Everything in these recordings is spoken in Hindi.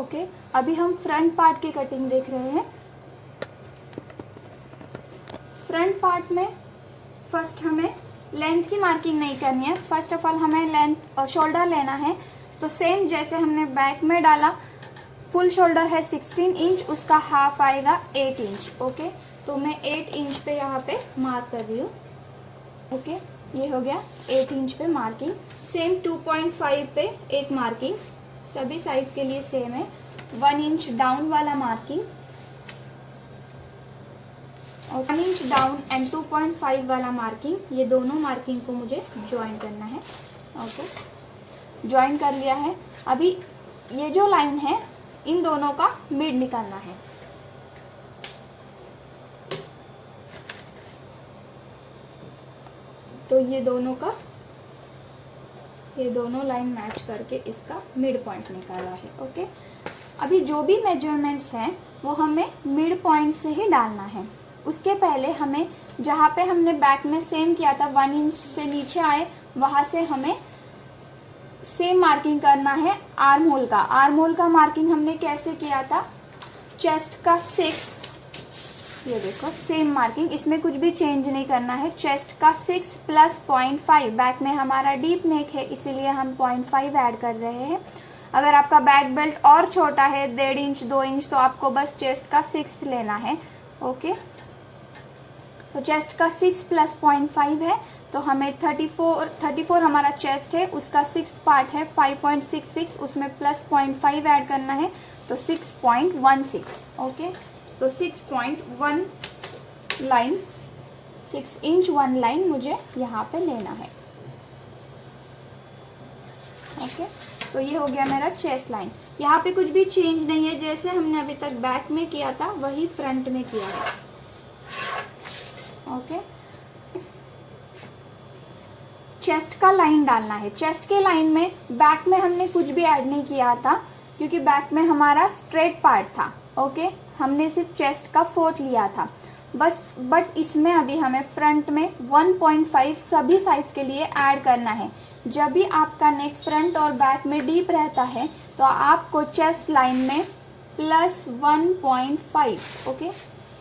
ओके, अभी हम फ्रंट पार्ट की कटिंग देख रहे हैं। फ्रंट पार्ट में फर्स्ट हमें लेंथ की मार्किंग नहीं करनी है। फर्स्ट ऑफ ऑल हमें लेंथ शोल्डर लेना है। तो सेम जैसे हमने बैक में डाला, फुल शोल्डर है 16 इंच, उसका हाफ आएगा 8 इंच। ओके, तो मैं 8 इंच पे यहाँ पे मार्क कर रही हूँ। ओके, ये हो गया 8 इंच पे मार्किंग। सेम 2.5 पे एक मार्किंग, सभी साइज के लिए सेम है। 1 इंच डाउन वाला मार्किंग और 1 इंच डाउन एंड 2.5 वाला मार्किंग, ये दोनों मार्किंग को मुझे ज्वाइन करना है। ओके, ज्वाइन कर लिया है। अभी ये जो लाइन है इन दोनों का मिड निकालना है। तो ये दोनों लाइन मैच करके इसका मिड पॉइंट निकाला है। ओके, अभी जो भी मेजरमेंट्स हैं वो हमें मिड पॉइंट से ही डालना है। उसके पहले हमें जहाँ पे हमने बैक में सेम किया था 1 इंच से नीचे आए, वहाँ से हमें सेम मार्किंग करना है आर्म होल का। आर्म होल का मार्किंग हमने कैसे किया था, चेस्ट का 6, ये देखो सेम मार्किंग, इसमें कुछ भी चेंज नहीं करना है। चेस्ट का 6 प्लस 0.5, बैक में हमारा डीप नेक है इसीलिए हम 0.5 ऐड कर रहे हैं। अगर आपका बैक बेल्ट और छोटा है 1.5 इंच 2 इंच तो आपको बस चेस्ट का 6 लेना है। ओके, तो चेस्ट का 6 प्लस 0.5 है, तो हमें 34 हमारा चेस्ट है, उसका 6th पार्ट है 5.66, उसमें प्लस 0.5 ऐड करना है तो 6.16। ओके, तो 6.1 लाइन, 6 इंच 1 लाइन मुझे यहाँ पे लेना है। ओके, तो ये हो गया मेरा चेस्ट लाइन। यहाँ पे कुछ भी चेंज नहीं है, जैसे हमने अभी तक बैक में किया था वही फ्रंट में किया है। ओके, चेस्ट का लाइन डालना है। चेस्ट के लाइन में बैक में हमने कुछ भी ऐड नहीं किया था क्योंकि बैक में हमारा स्ट्रेट पार्ट था। ओके, हमने सिर्फ चेस्ट का 4 लिया था बस, बट इसमें अभी हमें फ्रंट में 1.5 सभी साइज के लिए ऐड करना है। जब भी आपका नेक फ्रंट और बैक में डीप रहता है तो आपको चेस्ट लाइन में प्लस 1.5, ओके,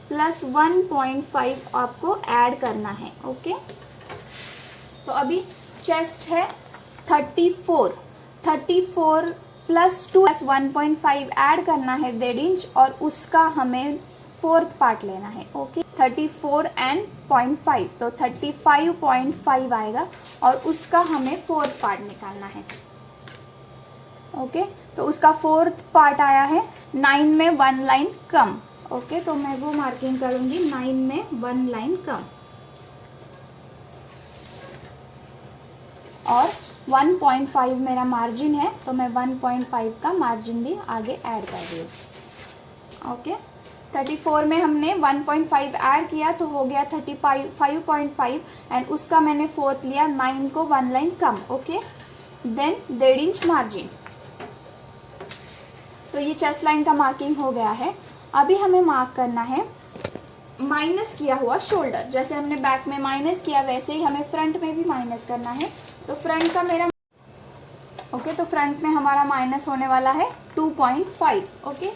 प्लस 1.5 आपको ऐड करना है। ओके, तो अभी चेस्ट है 34 प्लस 2 प्लस 1.5 ऐड करना है 1.5 इंच और उसका हमें 4th पार्ट लेना है। ओके, 34 एंड 0.5 तो 35.5 आएगा और उसका हमें 4th पार्ट निकालना है। ओके, तो उसका 4th पार्ट आया है 9 में 1 लाइन कम। ओके, तो मैं वो मार्किंग करूंगी 9 में 1 लाइन कम और 1.5 मेरा मार्जिन है तो मैं 1.5 का मार्जिन भी आगे ऐड कर रही हूँ। ओके, 34 में हमने 1.5 ऐड किया तो हो गया 35.5 एंड उसका मैंने 4th लिया, 9 को 1 लाइन कम। Okay, then 1.5 inch margin. तो ये चेस्ट लाइन का मार्किंग हो गया है। अभी हमें मार्क करना है माइनस किया हुआ शोल्डर। जैसे हमने बैक में माइनस किया वैसे ही हमें फ्रंट में भी माइनस करना है। तो फ्रंट का मेरा ओके, तो फ्रंट में हमारा माइनस होने वाला है 2.5। ओके,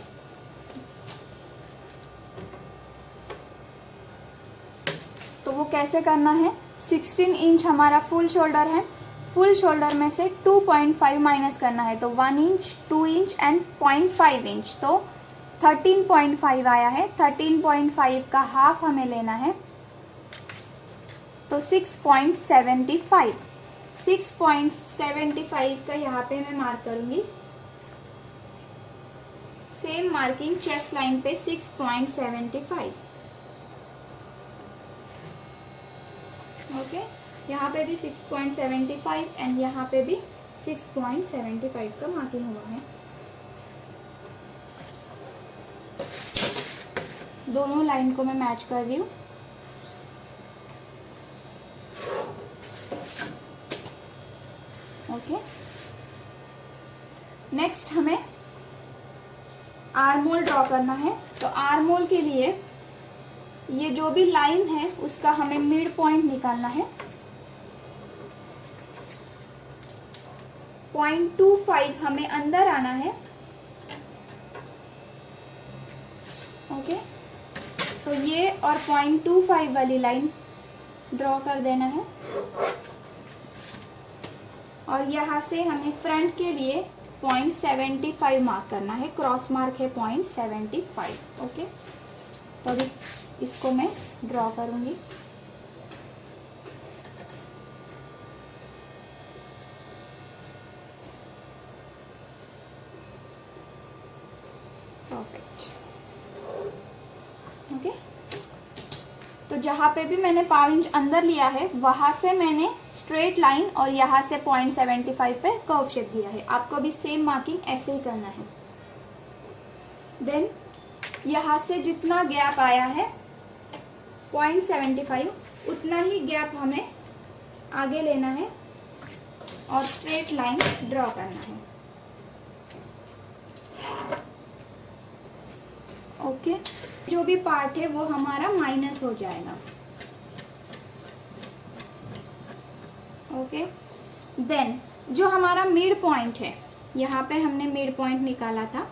तो वो कैसे करना है, 16 इंच हमारा फुल शोल्डर है, फुल शोल्डर में से 2.5 माइनस करना है तो 1 इंच 2 इंच एंड 0.5 इंच, तो 13.5 आया है। 13.5 का हाफ हमें लेना है तो 6.75। 6.75 का यहाँ पे मैं मार्क करूंगी। सेम मार्किंग चेस्ट लाइन पे 6.75। ओके, यहाँ पे भी 6.75 एंड यहाँ पे भी 6.75 का मार्किंग हुआ है। दोनों लाइन को मैं मैच कर रही हूँ। ओके, नेक्स्ट हमें आर्म होल ड्रॉ करना है। तो आर्म होल के लिए ये जो भी लाइन है उसका हमें मिड पॉइंट निकालना है। 0.25 हमें अंदर आना है और 0.25 वाली लाइन ड्रॉ कर देना है। और यहाँ से हमें फ्रंट के लिए 0.75 मार्क करना है, क्रॉस मार्क है 0.75। ओके, तो अभी इसको मैं ड्रॉ करूँगी। परफेक्ट। ओके, तो जहाँ पे भी मैंने 5 इंच अंदर लिया है वहाँ से मैंने स्ट्रेट लाइन और यहाँ से 0.75 पे कर्व शेप दिया है। आपको भी सेम मार्किंग ऐसे ही करना है। देन यहाँ से जितना गैप आया है 0.75 उतना ही गैप हमें आगे लेना है और स्ट्रेट लाइन ड्रॉ करना है। ओके, जो भी पार्ट है वो हमारा माइनस हो जाएगा। ओके, देन जो हमारा मिड पॉइंट है, यहाँ पे हमने मिड पॉइंट निकाला था,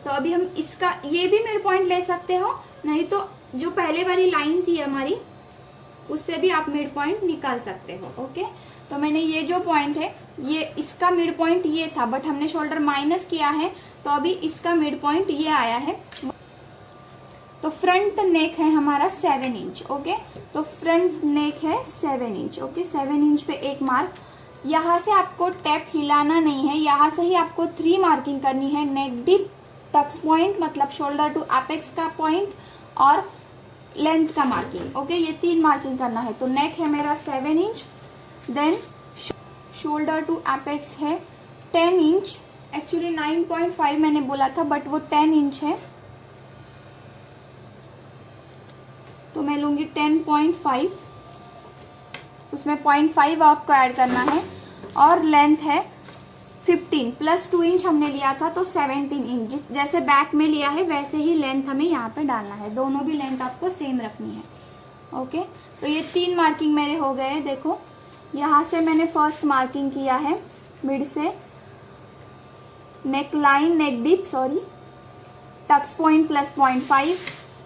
तो अभी हम इसका ये भी मिड पॉइंट ले सकते हो, नहीं तो जो पहले वाली लाइन थी हमारी उससे भी आप मिड पॉइंट निकाल सकते हो। ओके, तो मैंने ये जो पॉइंट है ये इसका मिड पॉइंट ये था, बट हमने शोल्डर माइनस किया है तो अभी इसका मिड पॉइंट ये आया है। तो फ्रंट नेक है हमारा 7 इंच। ओके, तो फ्रंट नेक है 7 इंच। ओके, 7 इंच पे एक मार्क। यहाँ से आपको टैप हिलाना नहीं है, यहाँ से ही आपको 3 मार्किंग करनी है। नेक डिप, टक्स पॉइंट मतलब शोल्डर टू एपेक्स का पॉइंट और लेंथ का मार्किंग। ओके, ये 3 मार्किंग करना है। तो नेक है मेरा 7 inch, then shoulder to apex है 10 इंच। एक्चुअली 9.5 मैंने बोला था बट वो 10 इंच है, तो मैं लूँगी 10.5, उसमें 0.5 आपको ऐड करना है। और लेंथ है 15 प्लस 2 इंच हमने लिया था तो 17 इंच। जैसे बैक में लिया है वैसे ही लेंथ हमें यहाँ पे डालना है, दोनों भी लेंथ आपको सेम रखनी है। ओके, तो ये 3 मार्किंग मेरे हो गए। देखो यहाँ से मैंने फर्स्ट मार्किंग किया है मिड से, neck line, neck dip sorry, tucks point plus 0.5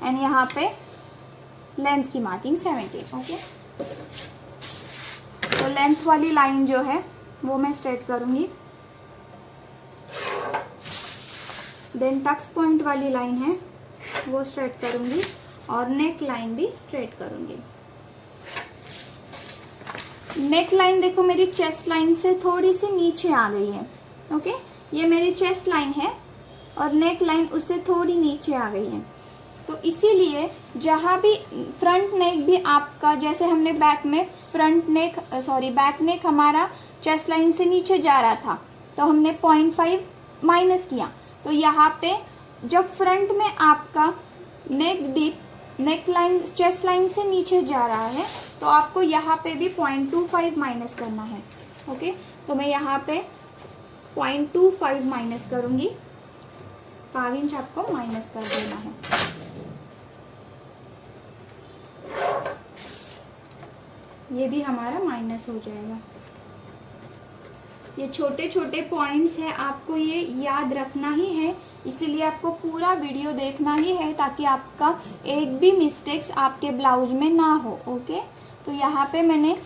and यहाँ पे लेंथ की मार्किंग 17। ओके, तो लेंथ वाली लाइन जो है वो मैं स्ट्रेट करूँगी। देन टक्स पॉइंट वाली लाइन है वो स्ट्रेट करूँगी और नेक लाइन भी स्ट्रेट करूँगी। नेक लाइन देखो मेरी चेस्ट लाइन से थोड़ी सी नीचे आ गई है। ओके, ये मेरी चेस्ट लाइन है और नेक लाइन उससे थोड़ी नीचे आ गई है, तो इसीलिए जहाँ भी फ्रंट नेक भी आपका, जैसे हमने बैक में फ्रंट नेक बैक नेक हमारा चेस्ट लाइन से नीचे जा रहा था तो हमने 0.5 माइनस किया। तो यहाँ पे जब फ्रंट में आपका neck dip neck line chest line से नीचे जा रहा है तो आपको यहाँ पे भी 0.25 माइनस करना है। ओके, तो मैं यहाँ पे 0.25 माइनस करूँगी, 5 इंच आपको माइनस कर देना है। ये भी हमारा माइनस हो जाएगा। ये छोटे छोटे पॉइंट्स हैं, आपको ये याद रखना ही है, इसीलिए आपको पूरा वीडियो देखना ही है ताकि आपका एक भी मिस्टेक्स आपके ब्लाउज में ना हो। ओके, तो यहाँ पे मैंने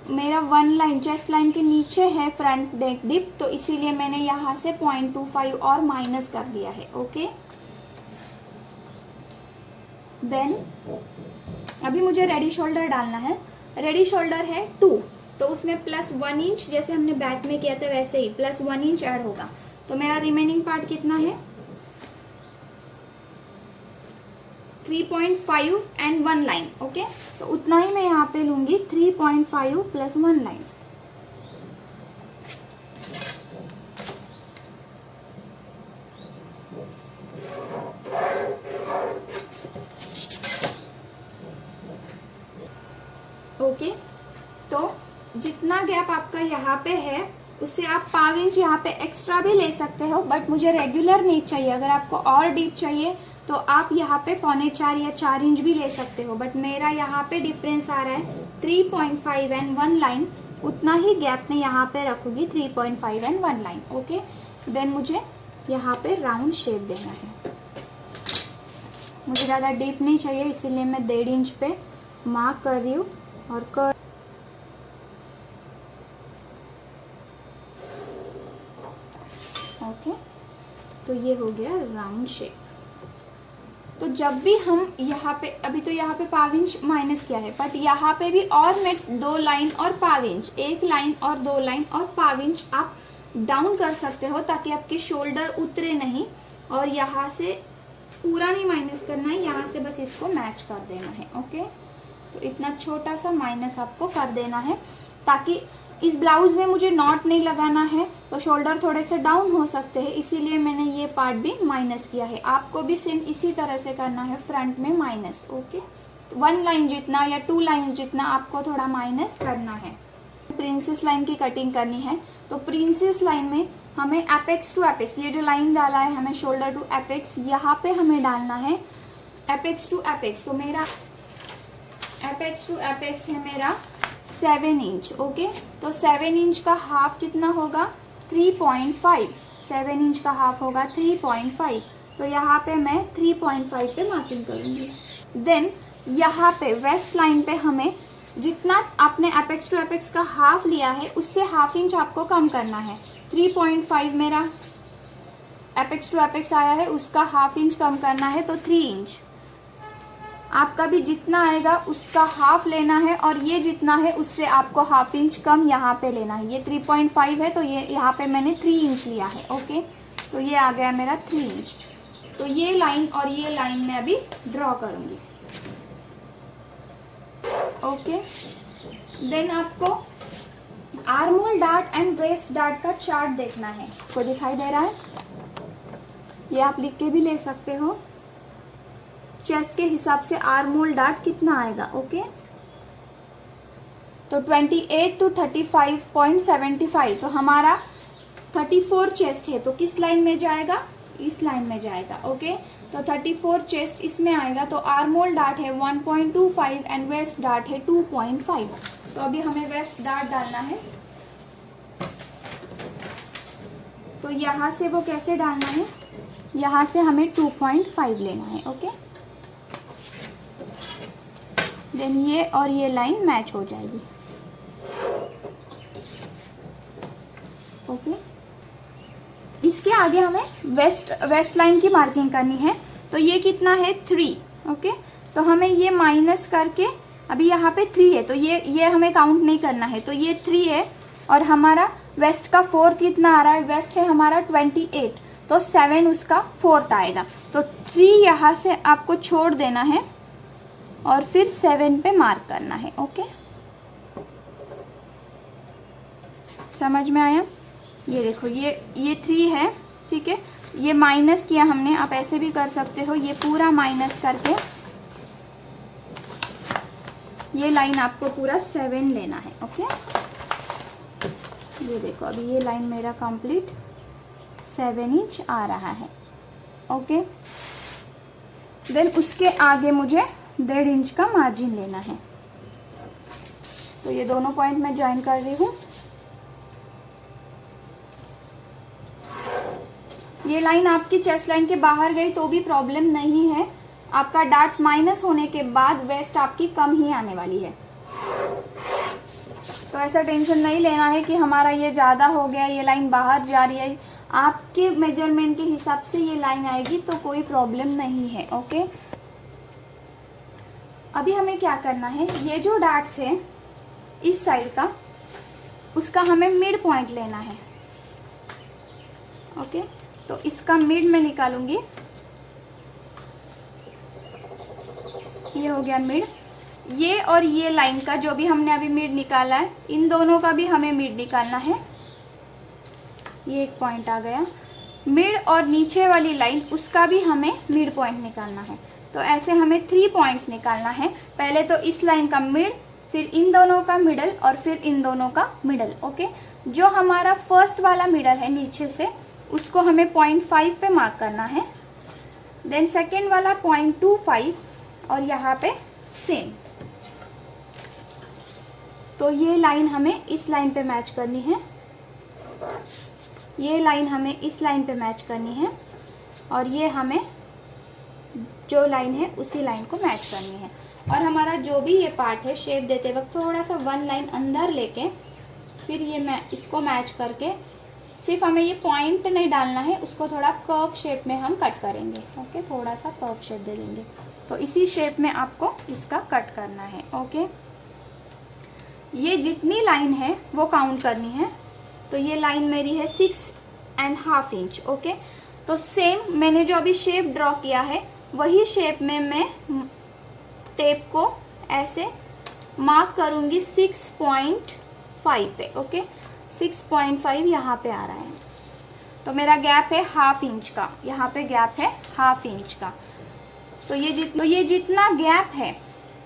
मेरा 1 लाइन चेस्ट लाइन के नीचे है फ्रंट नेक डिप, तो इसीलिए मैंने यहाँ से 0.25 और माइनस कर दिया है। ओके, देन अभी मुझे रेडी शोल्डर डालना है। रेडी शोल्डर है 2, तो उसमें प्लस 1 इंच जैसे हमने बैक में किया था वैसे ही प्लस 1 इंच ऐड होगा। तो मेरा रिमेनिंग पार्ट कितना है 3.5 एंड 1 लाइन। ओके, तो उतना ही मैं यहाँ पे लूंगी 3.5 प्लस 1 लाइन। ओके, तो जितना गैप आपका यहाँ पे है उससे आप 5 इंच यहाँ पे एक्स्ट्रा भी ले सकते हो, बट मुझे रेगुलर नहीं चाहिए। अगर आपको और डीप चाहिए तो आप यहाँ पे 3.25 या 4 इंच भी ले सकते हो, बट मेरा यहाँ पे डिफरेंस आ रहा है 3.5 एंड 1 लाइन, उतना ही गैप मैं यहाँ पे रखूँगी 3.5 एंड 1 लाइन। ओके, देन मुझे यहाँ पे राउंड शेप देना है। मुझे ज़्यादा डीप नहीं चाहिए, इसीलिए मैं 1.5 इंच पे मार्क कर रही हूँ और कर ओके। तो ये हो गया राउंड शेप। तो जब भी हम यहाँ पे, अभी तो यहाँ पे ½ इंच माइनस किया है, बट यहाँ पे भी और मैं 2 लाइन और ½ इंच, 1 लाइन और 2 लाइन और ½ इंच आप डाउन कर सकते हो, ताकि आपके शोल्डर उतरे नहीं। और यहाँ से पूरा नहीं माइनस करना है, यहाँ से बस इसको मैच कर देना है। ओके, तो इतना छोटा सा माइनस आपको कर देना है, ताकि इस ब्लाउज में मुझे नॉट नहीं लगाना है, तो शोल्डर थोड़े से डाउन हो सकते हैं, इसीलिए मैंने ये पार्ट भी माइनस किया है। आपको भी सेम इसी तरह से करना है, फ्रंट में माइनस। ओके, 1 लाइन जितना या 2 लाइन जितना आपको थोड़ा माइनस करना है। प्रिंसेस लाइन की कटिंग करनी है, तो प्रिंसेस लाइन में हमें एपेक्स टू एपेक्स, ये जो लाइन डाला है हमें शोल्डर टू एपेक्स, यहाँ पे हमें डालना है एपेक्स टू एपेक्स। तो मेरा एपेक्स टू एपेक्स है मेरा 7 इंच। ओके, तो 7 इंच का हाफ कितना होगा? 3.5। 7 इंच का हाफ होगा 3.5। तो यहाँ पे मैं 3.5 पे मार्किंग करूँगी। देन यहाँ पे वेस्ट लाइन पे हमें जितना आपने एपेक्स टू एपेक्स का हाफ लिया है, उससे ½ इंच आपको कम करना है। 3.5 मेरा एपेक्स टू एपेक्स आया है, उसका ½ इंच कम करना है, तो 3 इंच। आपका भी जितना आएगा उसका हाफ लेना है, और ये जितना है उससे आपको ½ इंच कम यहाँ पे लेना है। ये 3.5 है, तो ये यहाँ पे मैंने 3 इंच लिया है। ओके, तो ये आ गया मेरा 3 इंच। तो ये लाइन और ये लाइन मैं अभी ड्रॉ करूँगी। ओके, देन आपको arm hole dart and waist dart का चार्ट देखना है। आपको दिखाई दे रहा है, ये आप लिख के भी ले सकते हो। चेस्ट के हिसाब से आर्म होल डार्ट कितना आएगा। ओके, तो 28 to 35.75, तो हमारा 34 चेस्ट है, तो किस लाइन में जाएगा? इस लाइन में जाएगा। ओके, तो 34 चेस्ट इसमें आएगा, तो आर्म होल डार्ट है 1.25 एंड वेस्ट डार्ट है 2.5। तो अभी हमें वेस्ट डार्ट डालना है, तो यहाँ से वो कैसे डालना है? यहाँ से हमें 2.5 लेना है। ओके, देन ये और ये लाइन मैच हो जाएगी। ओके, इसके आगे हमें वेस्ट लाइन की मार्किंग करनी है, तो ये कितना है? 3। ओके, तो हमें ये माइनस करके, अभी यहाँ पे 3 है, तो ये हमें काउंट नहीं करना है, तो ये 3 है, और हमारा वेस्ट का 4th कितना आ रहा है? वेस्ट है हमारा 28, तो 7 उसका 4th आएगा। तो 3 यहाँ से आपको छोड़ देना है और फिर 7 पे मार्क करना है। ओके, समझ में आया? ये देखो, ये 3 है, ठीक है, ये माइनस किया हमने, आप ऐसे भी कर सकते हो, ये पूरा माइनस करके ये लाइन आपको पूरा 7 लेना है। ओके, ये देखो, अभी ये लाइन मेरा कंप्लीट 7 इंच आ रहा है। ओके, देन उसके आगे मुझे 1.5 इंच का मार्जिन लेना है, तो ये दोनों पॉइंट मैं ज्वाइन कर रही हूँ। ये लाइन आपकी चेस्ट लाइन के बाहर गई तो भी प्रॉब्लम नहीं है, आपका डार्ट्स माइनस होने के बाद वेस्ट आपकी कम ही आने वाली है, तो ऐसा टेंशन नहीं लेना है कि हमारा ये ज़्यादा हो गया, ये लाइन बाहर जा रही है। आपके मेजरमेंट के हिसाब से ये लाइन आएगी, तो कोई प्रॉब्लम नहीं है। ओके, अभी हमें क्या करना है, ये जो डार्ट्स है इस साइड का, उसका हमें मिड पॉइंट लेना है। ओके, तो इसका मिड में निकालूंगी, ये हो गया मिड। ये और ये लाइन का जो भी हमने अभी मिड निकाला है, इन दोनों का भी हमें मिड निकालना है। ये एक पॉइंट आ गया। मिड और नीचे वाली लाइन, उसका भी हमें मिड पॉइंट निकालना है। तो ऐसे हमें 3 पॉइंट्स निकालना है। पहले तो इस लाइन का मिड, फिर इन दोनों का मिडल, और फिर इन दोनों का मिडल। ओके, जो हमारा फर्स्ट वाला मिडल है नीचे से, उसको हमें 0.5 पे मार्क करना है। देन सेकेंड वाला 0.25, और यहाँ पे सेम। तो ये लाइन हमें इस लाइन पे मैच करनी है, ये लाइन हमें इस लाइन पे मैच करनी है, और ये हमें जो लाइन है उसी लाइन को मैच करनी है। और हमारा जो भी ये पार्ट है शेप देते वक्त थोड़ा सा वन लाइन अंदर लेके फिर ये इसको मैच करके, सिर्फ हमें ये पॉइंट नहीं डालना है, उसको थोड़ा कर्व शेप में हम कट करेंगे। ओके, थोड़ा सा कर्व शेप दे देंगे। तो इसी शेप में आपको इसका कट करना है। ओके, ये जितनी लाइन है वो काउंट करनी है। तो ये लाइन मेरी है 6.5 इंच। ओके, तो सेम मैंने जो अभी शेप ड्रॉ किया है वही शेप में मैं टेप को ऐसे मार्क करूंगी 6.5 पे। ओके, 6.5 यहाँ पे आ रहा है। तो मेरा गैप है हाफ इंच का, यहाँ पे गैप है हाफ इंच का। तो ये जितना गैप है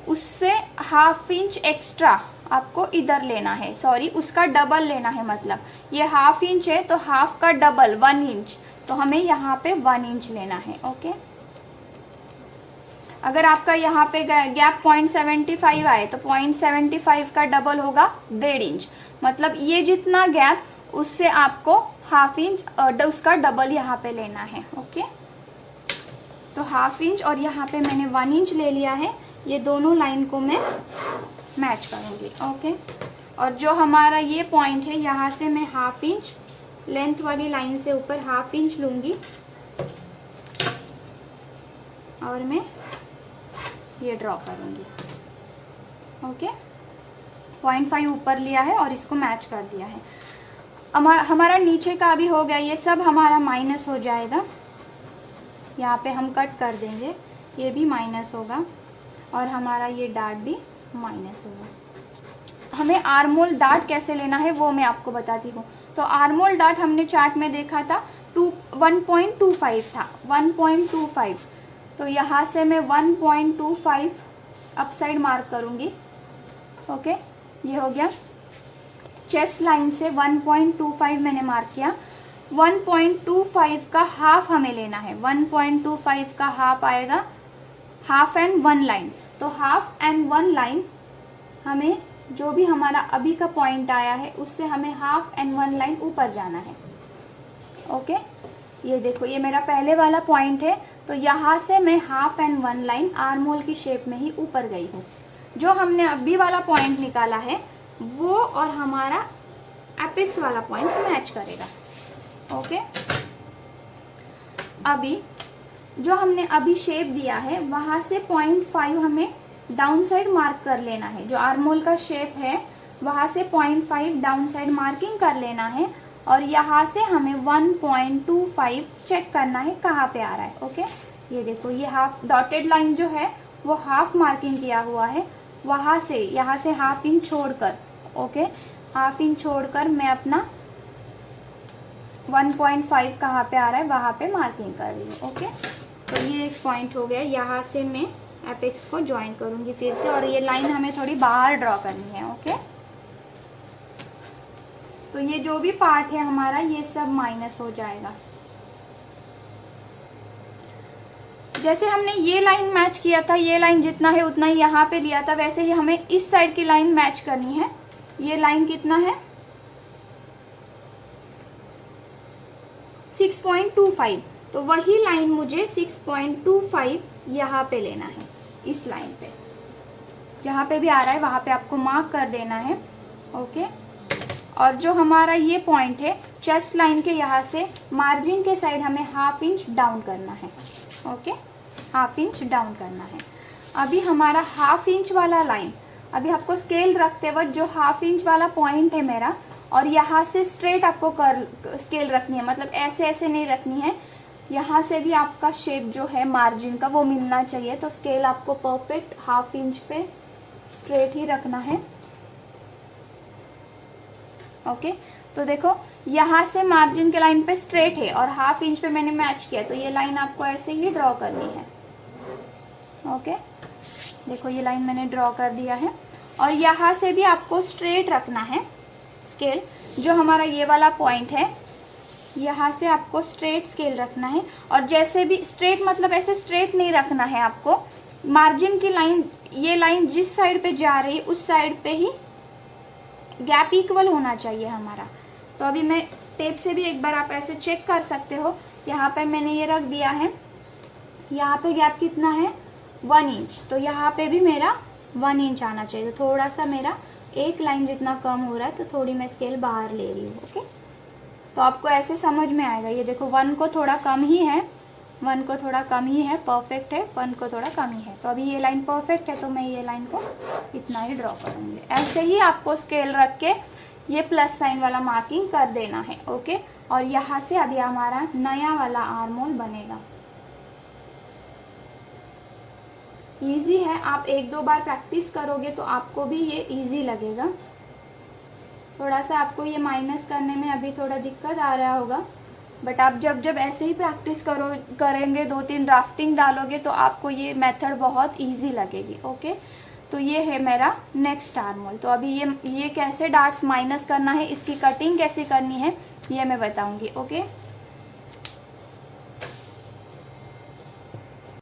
उससे हाफ इंच एक्स्ट्रा आपको इधर लेना है, सॉरी उसका डबल लेना है। मतलब ये हाफ इंच है तो हाफ का डबल 1 इंच, तो हमें यहाँ पे 1 इंच लेना है। ओके, अगर आपका यहाँ पे गैप 0.75 आए तो 0.75 का डबल होगा 1.5 इंच। मतलब ये जितना गैप उससे आपको हाफ इंच उसका डबल यहाँ पे लेना है। ओके, तो हाफ इंच और यहाँ पे मैंने 1 इंच ले लिया है। ये दोनों लाइन को मैं मैच करूँगी। ओके, और जो हमारा ये पॉइंट है यहाँ से मैं हाफ इंच लेंथ वाली लाइन से ऊपर हाफ इंच लूँगी और मैं ये ड्रॉ करूँगी। ओके, 0.5 ऊपर लिया है और इसको मैच कर दिया है। हमारा नीचे का भी हो गया, ये सब हमारा माइनस हो जाएगा। यहाँ पे हम कट कर देंगे, ये भी माइनस होगा और हमारा ये डार्ट भी माइनस होगा। हमें आर्मोल डार्ट कैसे लेना है वो मैं आपको बताती हूँ। तो आर्मोल डार्ट हमने चार्ट में देखा था 1.25 था, 1.25। तो यहाँ से मैं 1.25 अप साइड मार्क करूँगी। ओके, ये हो गया। चेस्ट लाइन से 1.25 मैंने मार्क किया। 1.25 का हाफ हमें लेना है। 1.25 का हाफ आएगा हाफ एंड 1 लाइन। तो हाफ एंड 1 लाइन हमें जो भी हमारा अभी का पॉइंट आया है उससे हमें हाफ एंड 1 लाइन ऊपर जाना है। ओके, ये देखो ये मेरा पहले वाला पॉइंट है। तो यहाँ से मैं हाफ एंड 1 लाइन आर्मोल की शेप में ही ऊपर गई हूँ। जो हमने अभी वाला पॉइंट निकाला है वो और हमारा एपेक्स वाला पॉइंट मैच करेगा। ओके, अभी जो हमने अभी शेप दिया है वहाँ से 0.5 हमें डाउन साइड मार्क कर लेना है। जो आर्मोल का शेप है वहाँ से 0.5 डाउन साइड मार्किंग कर लेना है और यहाँ से हमें 1.25 चेक करना है कहाँ पे आ रहा है। ओके, ये देखो ये हाफ डॉटेड लाइन जो है वो हाफ मार्किंग किया हुआ है। वहाँ से यहाँ से हाफ इंच छोड़कर, ओके, हाफ इंच छोड़कर मैं अपना 1.5 कहाँ पे आ रहा है वहाँ पे मार्किंग कर रही हूँ। ओके, तो ये एक पॉइंट हो गया। यहाँ से मैं एपेक्स को ज्वाइन करूँगी फिर से और ये लाइन हमें थोड़ी बाहर ड्रॉ करनी है। ओके, तो ये जो भी पार्ट है हमारा ये सब माइनस हो जाएगा। जैसे हमने ये लाइन मैच किया था, ये लाइन जितना है उतना ही यहाँ पे लिया था, वैसे ही हमें इस साइड की लाइन मैच करनी है। ये लाइन कितना है 6.25, तो वही लाइन मुझे 6.25 यहाँ पे लेना है। इस लाइन पे जहाँ पे भी आ रहा है वहाँ पे आपको मार्क कर देना है। ओके, और जो हमारा ये पॉइंट है चेस्ट लाइन के यहाँ से मार्जिन के साइड हमें हाफ इंच डाउन करना है। ओके, हाफ इंच डाउन करना है। अभी हमारा हाफ इंच वाला लाइन, अभी आपको स्केल रखते वक्त जो हाफ इंच वाला पॉइंट है मेरा, और यहाँ से स्ट्रेट आपको स्केल रखनी है, मतलब ऐसे ऐसे नहीं रखनी है। यहाँ से भी आपका शेप जो है मार्जिन का वो मिलना चाहिए। तो स्केल आपको परफेक्ट हाफ इंच पे स्ट्रेट ही रखना है। ओके, तो देखो यहाँ से मार्जिन के लाइन पे स्ट्रेट है और हाफ इंच पे मैंने मैच किया, तो ये लाइन आपको ऐसे ही ड्रॉ करनी है। ओके, देखो ये लाइन मैंने ड्रॉ कर दिया है और यहाँ से भी आपको स्ट्रेट रखना है स्केल। जो हमारा ये वाला पॉइंट है यहाँ से आपको स्ट्रेट स्केल रखना है, और जैसे भी स्ट्रेट मतलब ऐसे स्ट्रेट नहीं रखना है आपको। मार्जिन की लाइन, ये लाइन जिस साइड पे जा रही है उस साइड पे ही गैप इक्वल होना चाहिए हमारा। तो अभी मैं टेप से भी एक बार आप ऐसे चेक कर सकते हो। यहाँ पे मैंने ये रख दिया है यहाँ पे गैप कितना है 1 इंच, तो यहाँ पे भी मेरा 1 इंच आना चाहिए। तो थोड़ा सा मेरा एक लाइन जितना कम हो रहा है, तो थोड़ी मैं स्केल बाहर ले रही हूँ। ओके, तो आपको ऐसे समझ में आएगा। ये देखो 1 को थोड़ा कम ही है, 1 को थोड़ा कम ही है, परफेक्ट है, 1 को थोड़ा कम ही है। तो अभी ये लाइन परफेक्ट है, तो मैं ये लाइन को इतना ही ड्रॉ करूँगी। ऐसे ही आपको स्केल रख के ये प्लस साइन वाला मार्किंग कर देना है। ओके, और यहाँ से अभी हमारा नया वाला आर्म होल बनेगा। ईजी है, आप 1-2 बार प्रैक्टिस करोगे तो आपको भी ये ईजी लगेगा। थोड़ा सा आपको ये माइनस करने में अभी थोड़ा दिक्कत आ रहा होगा, बट आप जब ऐसे ही प्रैक्टिस करेंगे, 2-3 ड्राफ्टिंग डालोगे तो आपको ये मेथड बहुत इजी लगेगी। ओके, तो ये है मेरा नेक्स्ट आर्म होल। तो अभी ये कैसे डार्ट्स माइनस करना है, इसकी कटिंग कैसे करनी है, ये मैं बताऊंगी। ओके।